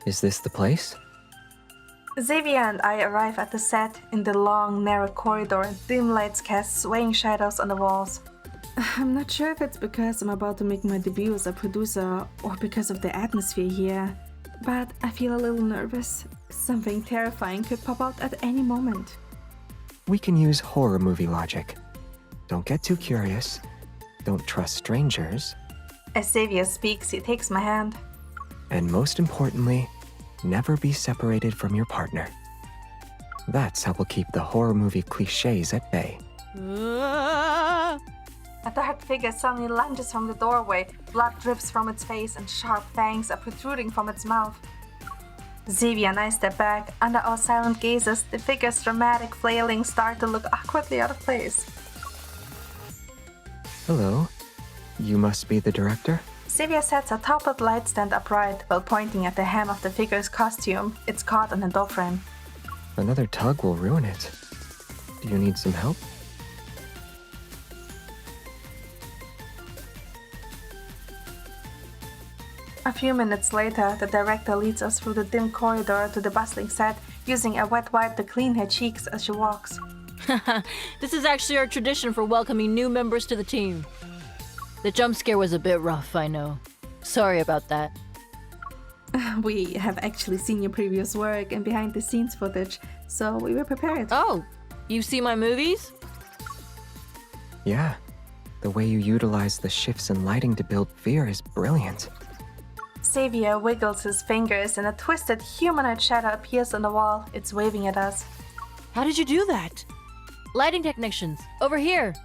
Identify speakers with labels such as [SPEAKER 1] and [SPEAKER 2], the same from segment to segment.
[SPEAKER 1] Is this the place?
[SPEAKER 2] Xavier and I arrive at the set in the long, narrow corridor and dim lights cast swaying shadows on the walls. I'm not sure if it's because I'm about to make my debut as a producer or because of the atmosphere here, but I feel a little nervous. Something terrifying could pop out at any moment.
[SPEAKER 1] We can use horror movie logic. Don't get too curious. Don't trust strangers.
[SPEAKER 2] As Xavier speaks, he takes my hand.
[SPEAKER 1] And most importantly, never be separated from your partner. That's how we'll keep the horror movie cliches at bay.
[SPEAKER 2] A dark figure suddenly lunges from the doorway, blood drips from its face and sharp fangs are protruding from its mouth. Xavier and I step back. Under our silent gazes, the figure's dramatic flailing start to look awkwardly out of place.
[SPEAKER 1] Hello. You must be the director?
[SPEAKER 2] Xavier sets a toppled light stand upright while pointing at the hem of the figure's costume. It's caught on a door frame.
[SPEAKER 1] Another tug will ruin it. Do you need some help?
[SPEAKER 2] A few minutes later, the director leads us through the dim corridor to the bustling set, using a wet wipe to clean her cheeks as she walks.
[SPEAKER 3] This is actually our tradition for welcoming new members to the team. The jump scare was a bit rough, I know. Sorry about that.
[SPEAKER 2] We have actually seen your previous work and behind-the-scenes footage, so we were prepared.
[SPEAKER 3] Oh, you've seen my movies?
[SPEAKER 1] Yeah. The way you utilize the shifts in lighting to build fear is brilliant.
[SPEAKER 2] Xavier wiggles his fingers and a twisted humanoid shadow appears on the wall. It's waving at us.
[SPEAKER 3] How did you do that? Lighting technicians, over here.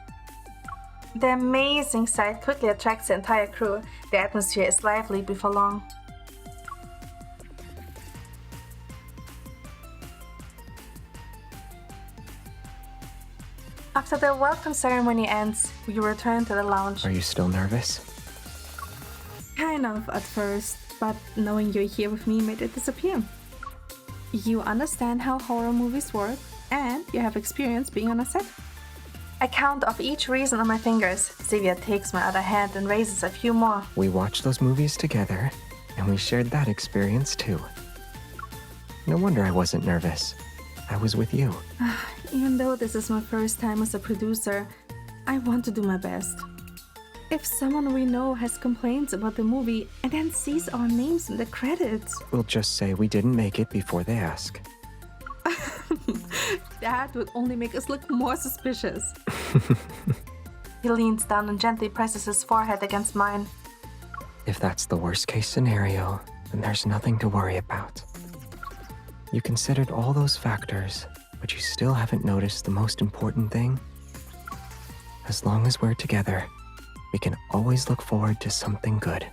[SPEAKER 2] The amazing sight quickly attracts the entire crew. The atmosphere is lively before long. After the welcome ceremony ends, we return to the lounge.
[SPEAKER 1] Are you still nervous?
[SPEAKER 2] Kind of at first, but knowing you're here with me made it disappear. You understand how horror movies work, and you have experience being on a set. I count off each reason on my fingers. Xavier takes my other hand and raises a few more.
[SPEAKER 1] We watched those movies together, and we shared that experience too. No wonder I wasn't nervous. I was with you.
[SPEAKER 2] Even though this is my first time as a producer, I want to do my best. If someone we know has complaints about the movie and then sees our names in the credits,
[SPEAKER 1] We'll just say we didn't make it before they ask.
[SPEAKER 2] that would only make us look more suspicious. He leans down and gently presses his forehead against mine.
[SPEAKER 1] If that's the worst case scenario, then there's nothing to worry about. You considered all those factors, but you still haven't noticed the most important thing? As long as we're together, we can always look forward to something good.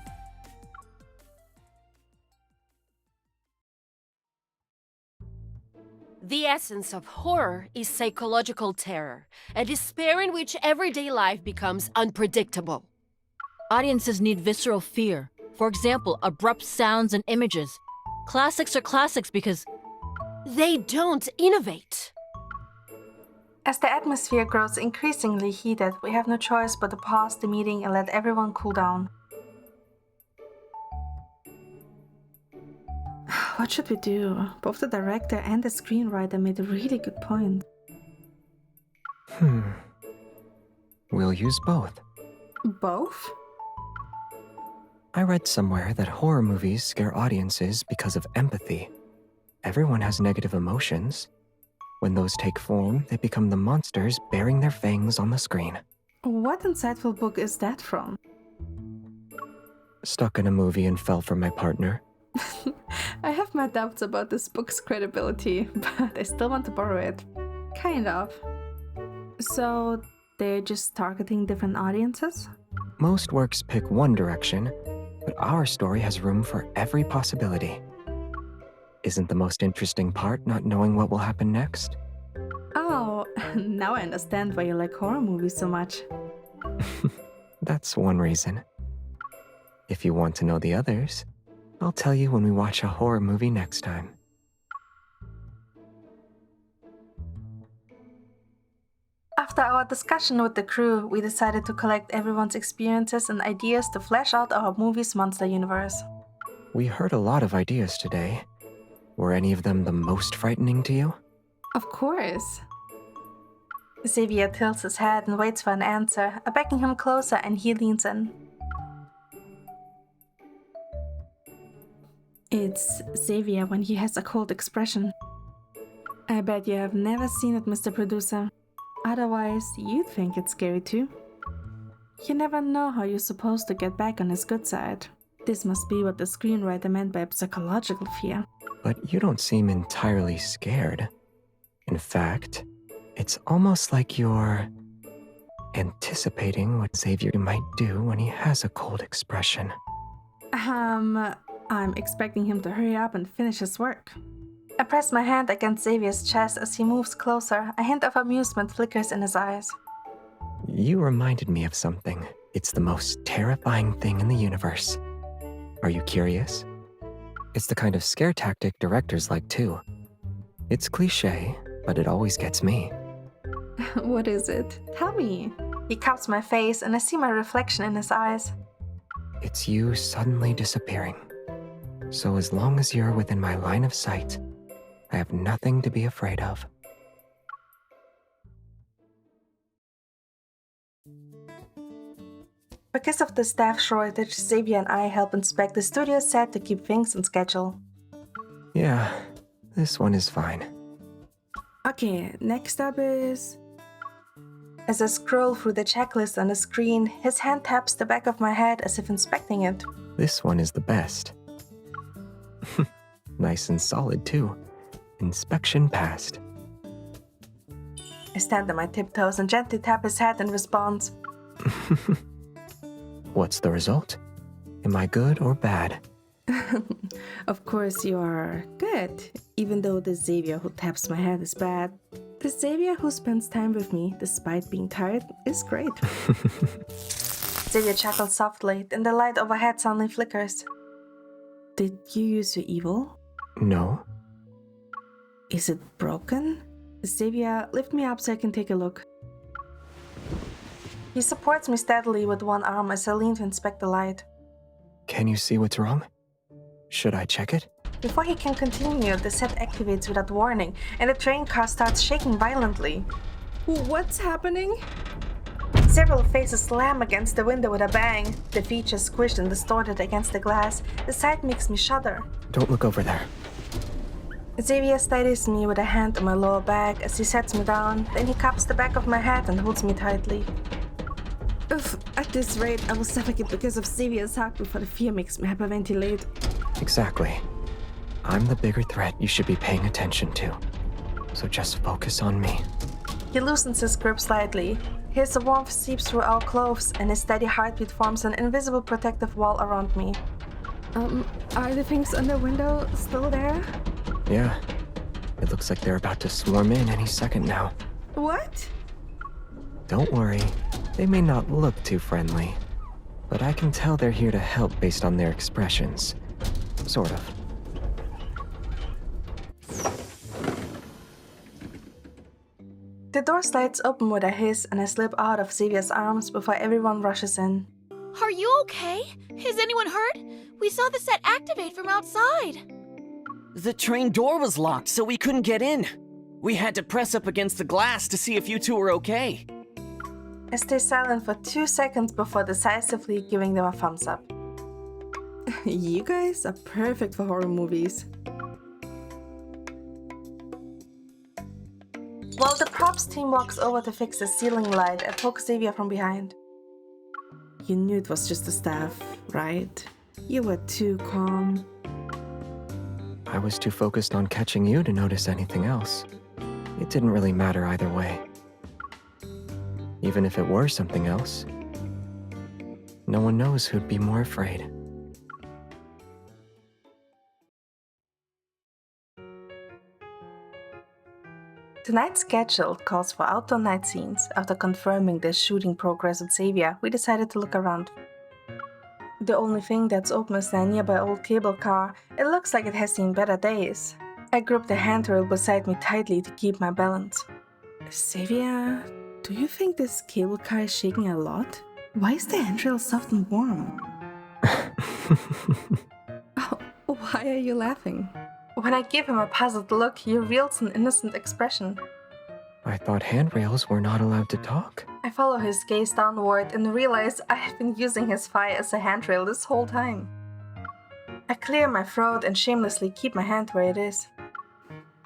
[SPEAKER 4] The essence of horror is psychological terror, a despair in which everyday life becomes unpredictable.
[SPEAKER 3] Audiences need visceral fear. For example, abrupt sounds and images. Classics are classics because
[SPEAKER 4] They don't innovate.
[SPEAKER 2] As the atmosphere grows increasingly heated, we have no choice but to pause the meeting and let everyone cool down. What should we do? Both the director and the screenwriter made a really good point.
[SPEAKER 1] We'll use both.
[SPEAKER 2] Both?
[SPEAKER 1] I read somewhere that horror movies scare audiences because of empathy. Everyone has negative emotions. When those take form, they become the monsters bearing their fangs on the screen.
[SPEAKER 2] What insightful book is that from?
[SPEAKER 1] Stuck in a movie and fell for my partner.
[SPEAKER 2] I have my doubts about this book's credibility, but I still want to borrow it. Kind of. So, they're just targeting different audiences?
[SPEAKER 1] Most works pick one direction, but our story has room for every possibility. Isn't the most interesting part not knowing what will happen next?
[SPEAKER 2] Oh, now I understand why you like horror movies so much.
[SPEAKER 1] That's one reason. If you want to know the others, I'll tell you when we watch a horror movie next time.
[SPEAKER 2] After our discussion with the crew, we decided to collect everyone's experiences and ideas to flesh out our movie's monster universe.
[SPEAKER 1] We heard a lot of ideas today. Were any of them the most frightening to you?
[SPEAKER 2] Of course. Xavier tilts his head and waits for an answer. I beckon him closer and he leans in. It's Xavier when he has a cold expression. I bet you have never seen it, Mr. Producer. Otherwise, you'd think it's scary too. You never know how you're supposed to get back on his good side. This must be what the screenwriter meant by psychological fear.
[SPEAKER 1] But you don't seem entirely scared. In fact, it's almost like you're anticipating what Xavier might do when he has a cold expression.
[SPEAKER 2] I'm expecting him to hurry up and finish his work. I press my hand against Xavier's chest as he moves closer. A hint of amusement flickers in his eyes.
[SPEAKER 1] You reminded me of something. It's the most terrifying thing in the universe. Are you curious? It's the kind of scare tactic directors like too. It's cliché, but it always gets me.
[SPEAKER 2] What is it? Tell me. He cups my face and I see my reflection in his eyes.
[SPEAKER 1] It's you suddenly disappearing. So as long as you're within my line of sight, I have nothing to be afraid of.
[SPEAKER 2] Because of the staff shortage, Xavier and I help inspect the studio set to keep things on schedule.
[SPEAKER 1] Yeah, this one is fine.
[SPEAKER 2] Okay, next up is... As I scroll through the checklist on the screen, his hand taps the back of my head as if inspecting it.
[SPEAKER 1] This one is the best. Nice and solid too. Inspection passed.
[SPEAKER 2] I stand on my tiptoes and gently tap his head in response.
[SPEAKER 1] What's the result? Am I good or bad?
[SPEAKER 2] Of course you are good, even though the Xavier who taps my head is bad. The Xavier who spends time with me, despite being tired, is great. Xavier chuckles softly, then the light overhead suddenly flickers. Did you use your evil?
[SPEAKER 1] No.
[SPEAKER 2] Is it broken? Xavier, lift me up so I can take a look. He supports me steadily with one arm as I lean to inspect the light.
[SPEAKER 1] Can you see what's wrong? Should I check it?
[SPEAKER 2] Before he can continue, the set activates without warning, and the train car starts shaking violently. What's happening? Several faces slam against the window with a bang. The features squished and distorted against the glass. The sight makes me shudder.
[SPEAKER 1] Don't look over there.
[SPEAKER 2] Xavier steadies me with a hand on my lower back as he sets me down. Then he cups the back of my head and holds me tightly. Ugh, at this rate, I will suffocate because of Xavier's hug before the fear makes me hyperventilate.
[SPEAKER 1] Exactly. I'm the bigger threat you should be paying attention to. So just focus on me.
[SPEAKER 2] He loosens his grip slightly. His warmth seeps through our clothes, and his steady heartbeat forms an invisible protective wall around me. Are the things on the window still there?
[SPEAKER 1] Yeah. It looks like they're about to swarm in any second now.
[SPEAKER 2] What?
[SPEAKER 1] Don't worry. They may not look too friendly, but I can tell they're here to help based on their expressions. Sort of.
[SPEAKER 2] The door slides open with a hiss and I slip out of Xavier's arms before everyone rushes in.
[SPEAKER 4] Are you okay? Is anyone hurt? We saw the set activate from outside.
[SPEAKER 5] The train door was locked, so we couldn't get in. We had to press up against the glass to see if you two were okay.
[SPEAKER 2] I stay silent for 2 seconds before decisively giving them a thumbs up. You guys are perfect for horror movies. While the props team walks over to fix the ceiling light, I poke Xavier from behind. You knew it was just the staff, right? You were too calm.
[SPEAKER 1] I was too focused on catching you to notice anything else. It didn't really matter either way. Even if it were something else, no one knows who'd be more afraid.
[SPEAKER 2] Tonight's schedule calls for outdoor night scenes. After confirming the shooting progress with Xavier, we decided to look around. The only thing that's open is a nearby old cable car. It looks like it has seen better days. I grip the handrail beside me tightly to keep my balance. Xavier, do you think this cable car is shaking a lot? Why is the handrail soft and warm? Oh, Why are you laughing? When I give him a puzzled look, he reveals an innocent expression.
[SPEAKER 1] I thought handrails were not allowed to talk.
[SPEAKER 2] I follow his gaze downward and realize I have been using his thigh as a handrail this whole time. I clear my throat and shamelessly keep my hand where it is.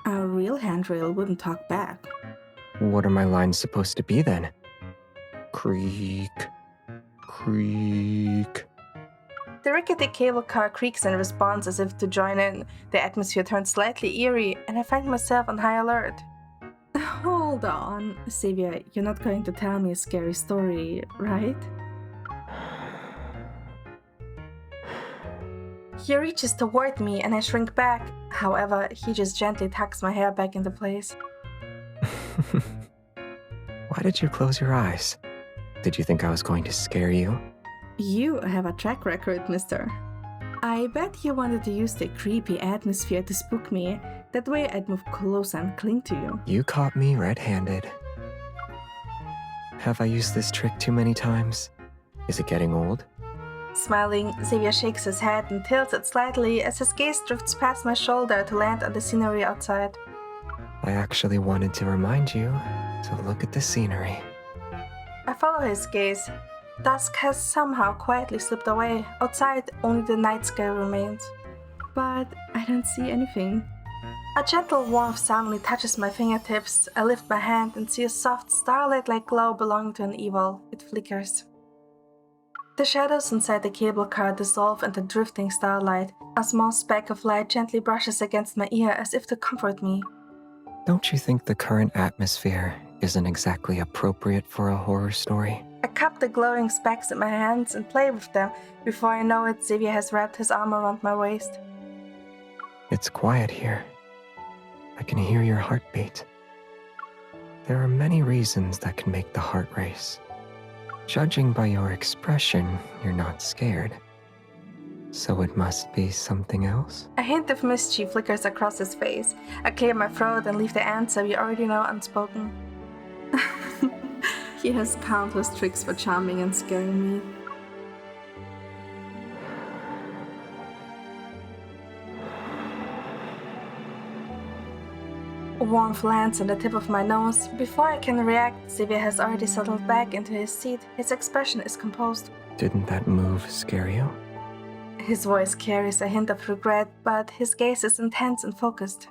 [SPEAKER 2] A real handrail wouldn't talk back.
[SPEAKER 1] What are my lines supposed to be then? Creak, creak.
[SPEAKER 2] The rickety cable car creaks in response as if to join in. The atmosphere turns slightly eerie, and I find myself on high alert. Hold on, Xavier, you're not going to tell me a scary story, right? He reaches toward me and I shrink back. However, he just gently tucks my hair back into place.
[SPEAKER 1] Why did you close your eyes? Did you think I was going to scare you?
[SPEAKER 2] You have a track record, mister. I bet you wanted to use the creepy atmosphere to spook me. That way I'd move closer and cling to you.
[SPEAKER 1] You caught me red-handed. Have I used this trick too many times? Is it getting old?
[SPEAKER 2] Smiling, Xavier shakes his head and tilts it slightly as his gaze drifts past my shoulder to land on the scenery outside.
[SPEAKER 1] I actually wanted to remind you to look at the scenery.
[SPEAKER 2] I follow his gaze. Dusk has somehow quietly slipped away. Outside, only the night sky remains. But I don't see anything. A gentle warmth suddenly touches my fingertips. I lift my hand and see a soft starlight-like glow belonging to an evil. It flickers. The shadows inside the cable car dissolve into drifting starlight. A small speck of light gently brushes against my ear as if to comfort me.
[SPEAKER 1] Don't you think the current atmosphere isn't exactly appropriate for a horror story?
[SPEAKER 2] I cup the glowing specks in my hands and play with them. Before I know it, Xavier has wrapped his arm around my waist.
[SPEAKER 1] It's quiet here. I can hear your heartbeat. There are many reasons that can make the heart race. Judging by your expression, you're not scared. So it must be something else?
[SPEAKER 2] A hint of mischief flickers across his face. I clear my throat and leave the answer we already know unspoken. He has countless tricks for charming and scaring me. Warmth lands on the tip of my nose. Before I can react, Xavier has already settled back into his seat. His expression is composed.
[SPEAKER 1] Didn't that move scare you?
[SPEAKER 2] His voice carries a hint of regret, but his gaze is intense and focused.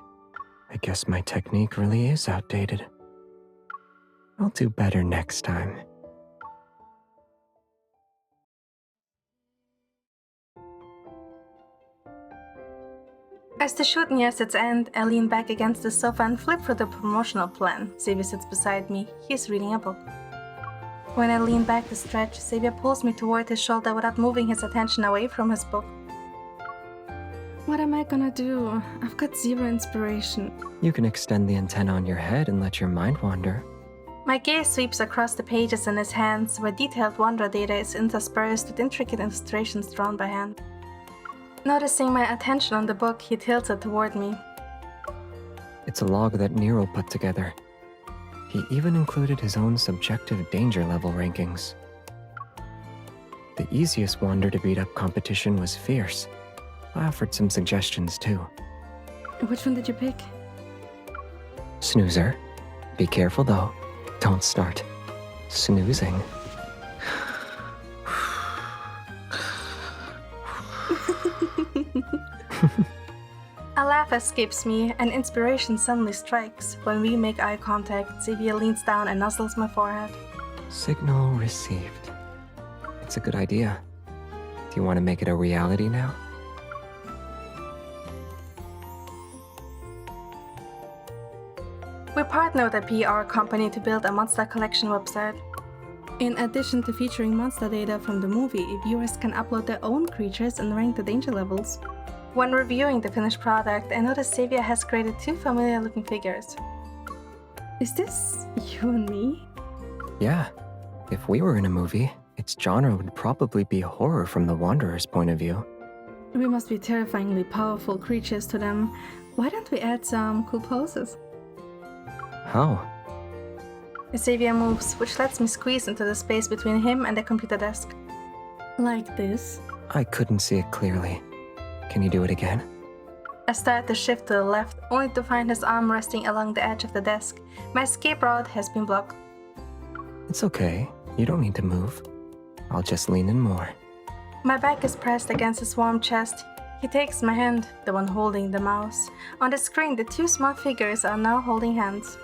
[SPEAKER 1] I guess my technique really is outdated. I'll do better next time.
[SPEAKER 2] As the shoot nears its end, I lean back against the sofa and flip through the promotional plan. Xavier sits beside me. He's reading a book. When I lean back to stretch, Xavier pulls me toward his shoulder without moving his attention away from his book. What am I gonna do? I've got zero inspiration.
[SPEAKER 1] You can extend the antenna on your head and let your mind wander.
[SPEAKER 2] My gaze sweeps across the pages in his hands, where detailed wonder data is interspersed with intricate illustrations drawn by hand. Noticing my attention on the book, he tilts it toward me.
[SPEAKER 1] It's a log that Nero put together. He even included his own subjective danger level rankings. The easiest wander to beat up competition was fierce. I offered some suggestions too.
[SPEAKER 2] Which one did you pick?
[SPEAKER 1] Snoozer. Be careful though. Don't start snoozing.
[SPEAKER 2] A laugh escapes me, and inspiration suddenly strikes. When we make eye contact, Xavier leans down and nuzzles my forehead.
[SPEAKER 1] Signal received. It's a good idea. Do you want to make it a reality now?
[SPEAKER 2] We partner with a PR company to build a monster collection website. In addition to featuring monster data from the movie, viewers can upload their own creatures and rank the danger levels. When reviewing the finished product, I noticed Xavier has created two familiar-looking figures. Is this you and me?
[SPEAKER 1] Yeah. If we were in a movie, its genre would probably be horror from the Wanderer's point of view.
[SPEAKER 2] We must be terrifyingly powerful creatures to them. Why don't we add some cool poses?
[SPEAKER 1] How?
[SPEAKER 2] Xavier moves, which lets me squeeze into the space between him and the computer desk. Like this?
[SPEAKER 1] I couldn't see it clearly. Can you do it again?
[SPEAKER 2] I start to shift to the left, only to find his arm resting along the edge of the desk. My escape route has been blocked.
[SPEAKER 1] It's okay. You don't need to move. I'll just lean in more.
[SPEAKER 2] My back is pressed against his warm chest. He takes my hand, the one holding the mouse. On the screen, the two small figures are now holding hands.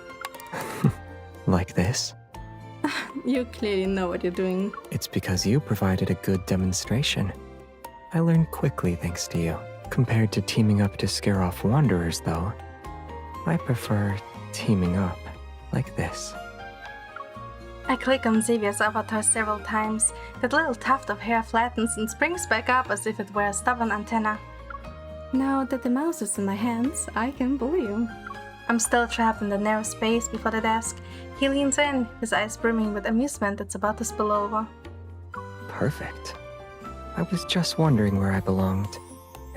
[SPEAKER 1] Like this?
[SPEAKER 2] You clearly know what you're doing.
[SPEAKER 1] It's because you provided a good demonstration. I learned quickly thanks to you. Compared to teaming up to scare off wanderers, though, I prefer teaming up like this.
[SPEAKER 2] I click on Xavier's avatar several times. That little tuft of hair flattens and springs back up as if it were a stubborn antenna. Now that the mouse is in my hands, I can bully you. I'm still trapped in the narrow space before the desk. He leans in, his eyes brimming with amusement that's about to spill over.
[SPEAKER 1] Perfect. I was just wondering where I belonged,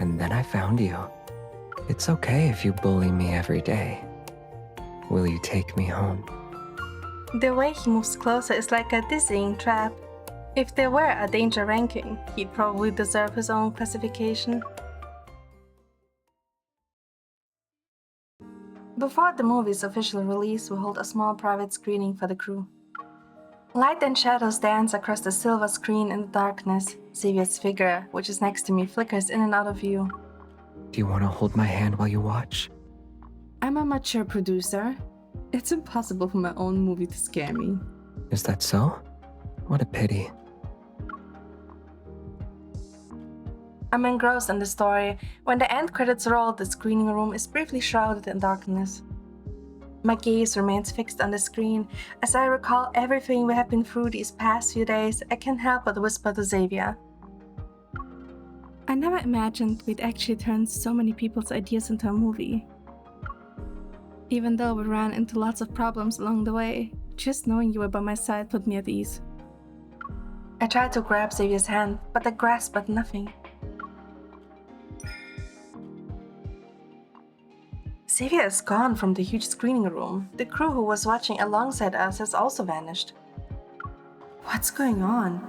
[SPEAKER 1] and then I found you. It's okay if you bully me every day. Will you take me home?
[SPEAKER 2] The way he moves closer is like a dizzying trap. If there were a danger ranking, he'd probably deserve his own classification. Before the movie's official release, we hold a small private screening for the crew. Light and shadows dance across the silver screen in the darkness. Xavier's figure, which is next to me, flickers in and out of view.
[SPEAKER 1] Do you want to hold my hand while you watch?
[SPEAKER 2] I'm a mature producer. It's impossible for my own movie to scare me.
[SPEAKER 1] Is that so? What a pity.
[SPEAKER 2] I'm engrossed in the story. When the end credits roll, the screening room is briefly shrouded in darkness. My gaze remains fixed on the screen. As I recall everything we have been through these past few days, I can't help but whisper to Xavier. I never imagined we'd actually turn so many people's ideas into a movie. Even though we ran into lots of problems along the way, just knowing you were by my side put me at ease. I tried to grab Xavier's hand, but I grasped at nothing. Xavier is gone from the huge screening room. The crew who was watching alongside us has also vanished. What's going on?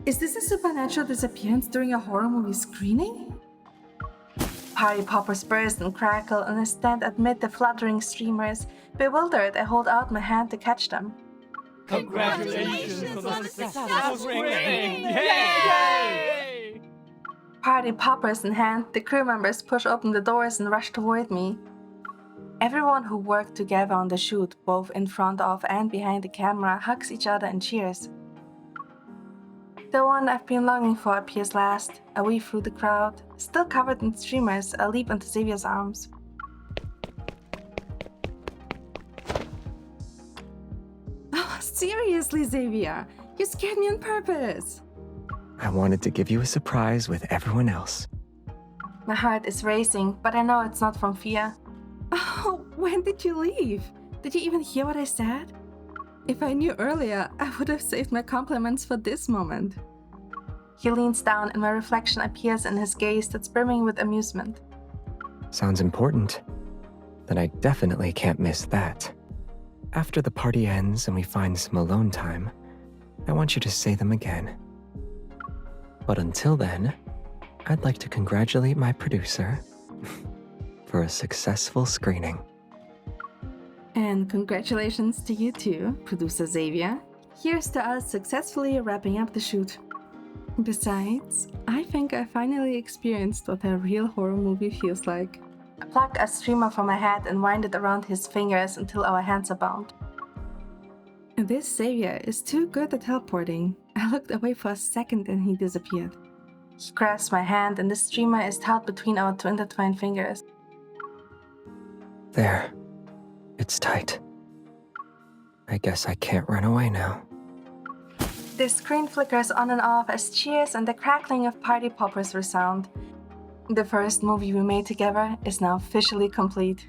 [SPEAKER 2] Is this a supernatural disappearance during a horror movie screening? Party poppers burst and crackle, and I stand amid the fluttering streamers. Bewildered, I hold out my hand to catch them.
[SPEAKER 6] Congratulations on the successful screening! Yay!
[SPEAKER 2] Party poppers in hand, the crew members push open the doors and rush toward me. Everyone who worked together on the shoot, both in front of and behind the camera, hugs each other and cheers. The one I've been longing for appears last. I weave through the crowd. Still covered in streamers, I leap into Xavier's arms. Oh, seriously, Xavier! You scared me on purpose!
[SPEAKER 1] I wanted to give you a surprise with everyone else.
[SPEAKER 2] My heart is racing, but I know it's not from fear. Oh, when did you leave? Did you even hear what I said? If I knew earlier, I would have saved my compliments for this moment. He leans down and my reflection appears in his gaze that's brimming with amusement.
[SPEAKER 1] Sounds important. Then I definitely can't miss that. After the party ends and we find some alone time, I want you to say them again. But until then, I'd like to congratulate my producer for a successful screening.
[SPEAKER 2] And congratulations to you too, Producer Xavier. Here's to us successfully wrapping up the shoot. Besides, I think I finally experienced what a real horror movie feels like. I plucked a streamer from my head and wound it around his fingers until our hands are bound. This Xavier is too good at teleporting. I looked away for a second and he disappeared. He grasps my hand and the streamer is held between our two intertwined fingers.
[SPEAKER 1] There. It's tight. I guess I can't run away now.
[SPEAKER 2] The screen flickers on and off as cheers and the crackling of party poppers resound. The first movie we made together is now officially complete.